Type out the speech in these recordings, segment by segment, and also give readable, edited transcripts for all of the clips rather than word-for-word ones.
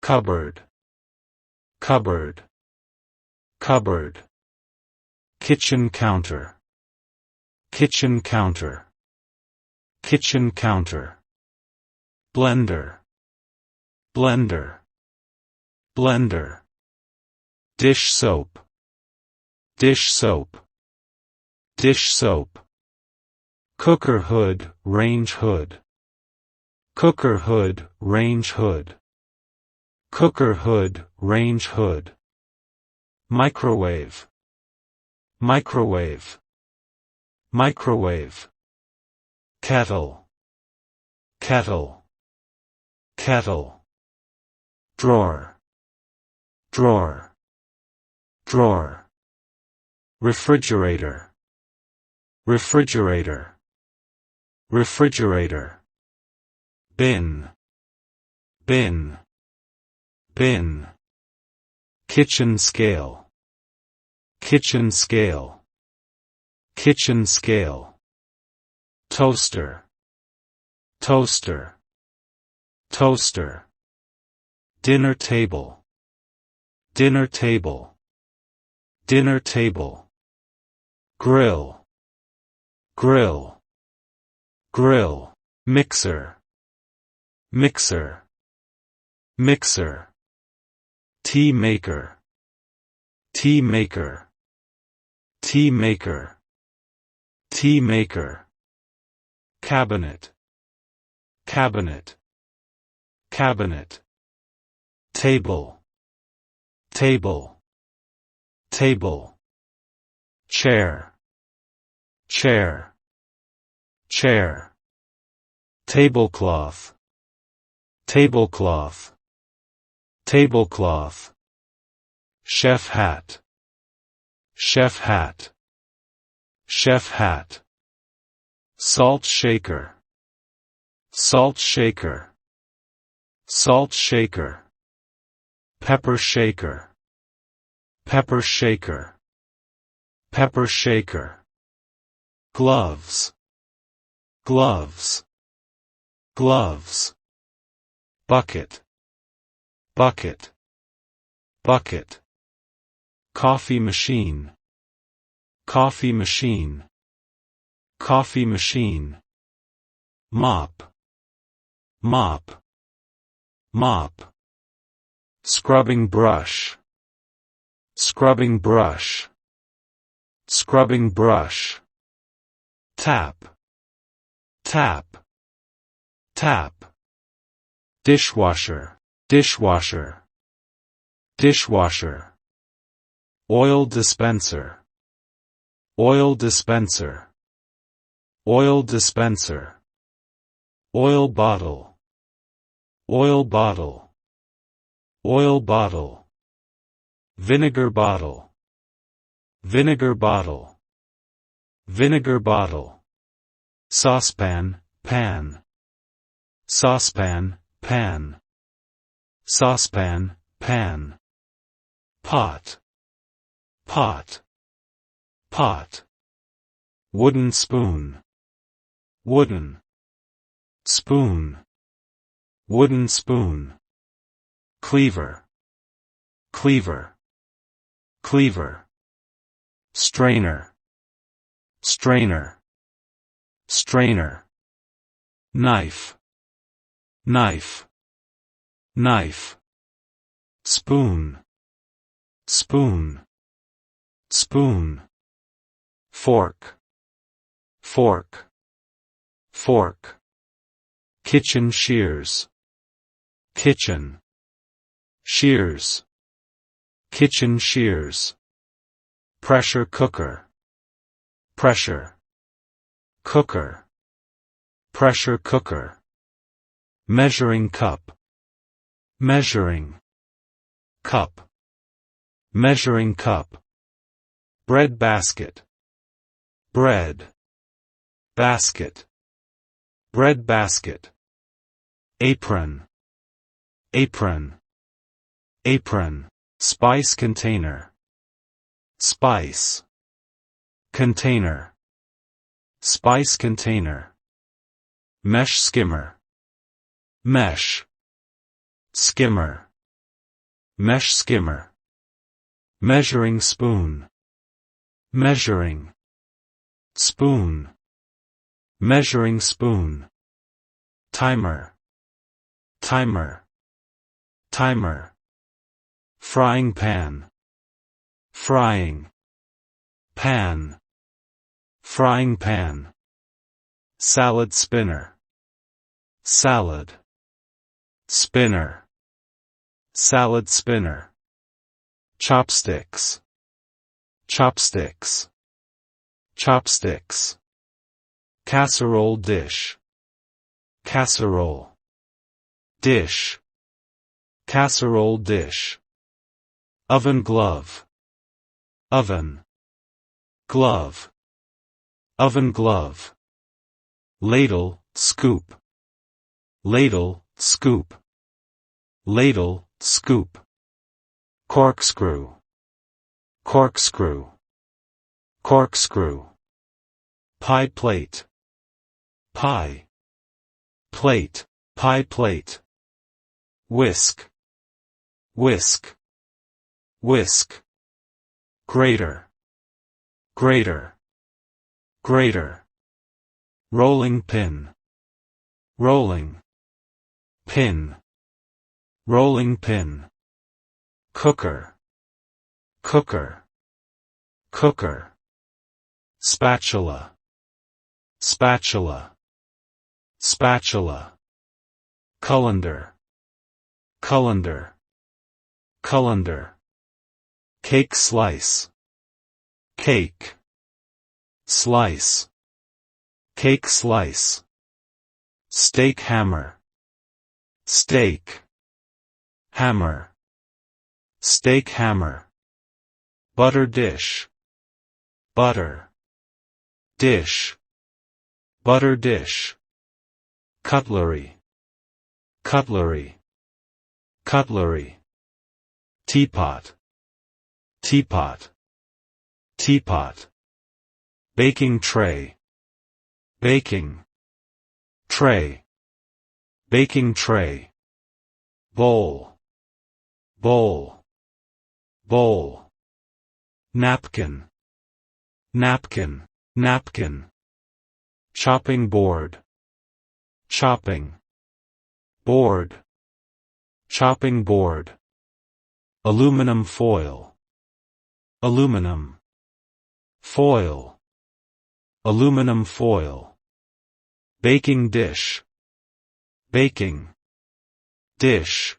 cupboard, cupboard, cupboard. Kitchen counter, kitchen counter, kitchen counter. Blender, blender, blender. Dish soap, dish soap, dish soap. Cooker hood, range hood, cooker hood, range hood, cooker hood, range hood. Microwave, microwave, microwave. Kettle, kettle, kettle. Drawer, drawer, drawer. Refrigerator, refrigerator, refrigerator. Bin, bin, bin. Kitchen scale, kitchen scale, kitchen scale. Toaster, toaster, toaster. Dinner table, dinner table, dinner table. Grill, grill, grill. Mixer, mixer, mixer. Tea maker, tea maker, tea maker, tea maker. Cabinet, cabinet, cabinet. Table, table, table. Chair, chair, chair. Tablecloth, tablecloth, tablecloth. Chef hat, chef hat, chef hat. Salt shaker, salt shaker, salt shaker. Pepper shaker, pepper shaker, pepper shaker. Gloves, gloves, gloves. Bucket, bucket, bucket. Coffee machine, coffee machine, coffee machine. Mop, mop, mop. Scrubbing brush, scrubbing brush, scrubbing brush. Tap, tap, tap. Dishwasher, dishwasher, dishwasher. Oil dispenser, oil dispenser, oil dispenser. Oil bottle, oil bottle, oil bottle. Vinegar bottle, vinegar bottle, vinegar bottle. Saucepan, pan, saucepan, pan, saucepan, pan. Pot, pot, pot. Wooden spoon, wooden spoon, wooden spoon. Cleaver, cleaver, cleaver. Strainer, strainer, strainer. Knife, knife, knife. Spoon, spoon, spoon. Fork, fork, fork. Kitchen shears, kitchen shears, kitchen shears. Pressure cooker, pressure cooker, pressure cooker. Measuring cup, measuring cup, measuring cup. Bread basket, bread basket, bread basket. Apron, apron, apron. Spice container, spice container, spice container. Mesh skimmer, mesh skimmer, mesh skimmer, measuring spoon, measuring spoon, measuring spoon, timer, timer, timer, frying pan, frying pan, frying pan, salad spinner, salad spinner, salad spinner, chopsticks, chopsticks, chopsticks, casserole dish, casserole dish, casserole dish, oven glove, oven glove, oven glove, ladle, scoop, ladle, scoop, ladle, scoop, corkscrew, corkscrew, corkscrew, pie plate, pie plate, pie plate, whisk, whisk, whisk, grater, grater, grater, rolling pin, rolling pin, rolling pin, cooker, cooker, cooker, spatula, spatula, spatula, colander, colander, colander, cake slice, cake slice, cake slice, steak hammer, steak hammer, steak hammer, butter dish, butter dish, butter dish, cutlery, cutlery, cutlery, teapot, teapot, teapot, baking tray, baking tray, baking tray, bowl, bowl, bowl, napkin, napkin, napkin, chopping board, chopping board, chopping board, aluminum foil, aluminum foil, aluminum foil, baking dish, baking dish,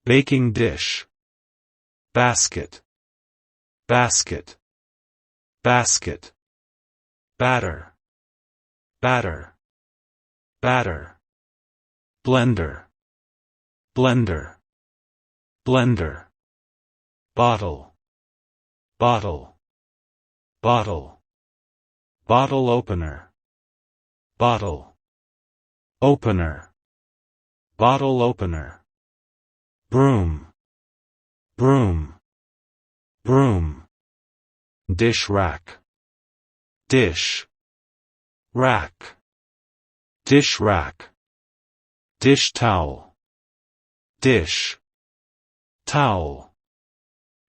baking dish, basket, basket, basket, batter, batter, batter, blender, blender, blender, bottle, bottle, bottle, bottle opener, bottle opener, bottle opener, broom, broom, broom, dish rack, dish rack, dish rack, dish towel, dish towel,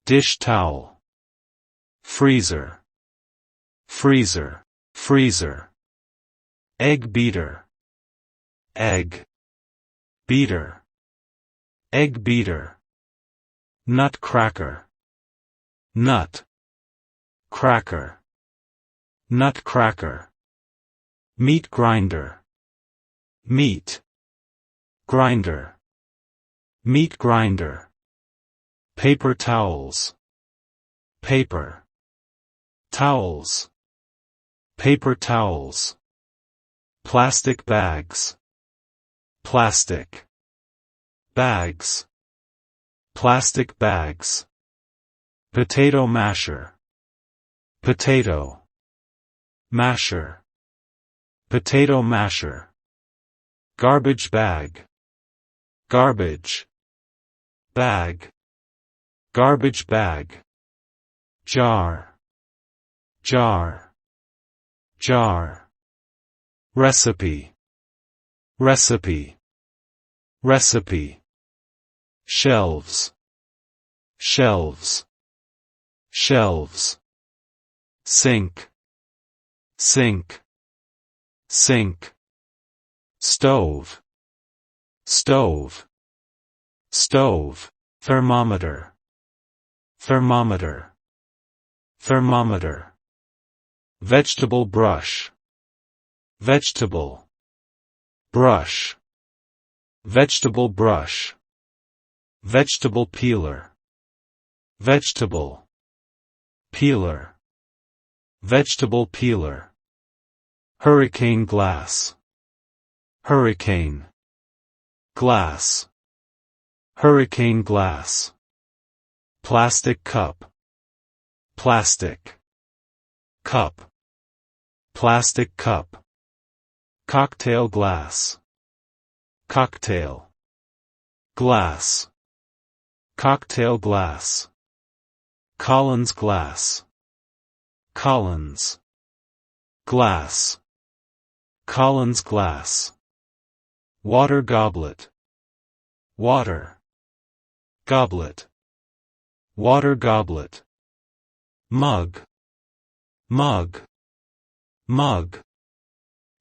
dish towel, freezer, freezer, freezer, egg beater, egg beater, egg beater, nutcracker, nut cracker, nutcracker, meat grinder, meat grinder, meat grinder, paper towels, paper towels, paper towels, plastic bags, plastic bags, plastic bags, potato masher, potato masher, potato masher, garbage bag, garbage bag, garbage bag, jar, jar, jar, recipe, recipe, recipe, shelves, shelves, shelves. Sink, sink, sink. Stove, stove, stove. Thermometer, thermometer, thermometer. Vegetable brush, vegetable, brush, vegetable brush. Vegetable peeler, vegetable, peeler, vegetable peeler. Hurricane glass, hurricane, glass, hurricane glass. Plastic cup, plastic, cup, plastic cup. Cocktail glass, cocktail, glass, cocktail glass. Collins glass, Collins, glass, Collins glass. Water goblet, water, goblet, water goblet. Mug, mug, mug.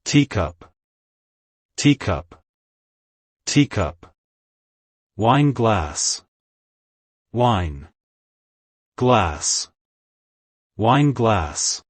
Teacup, teacup, teacup. Wine glass, wine, glass, wine glass.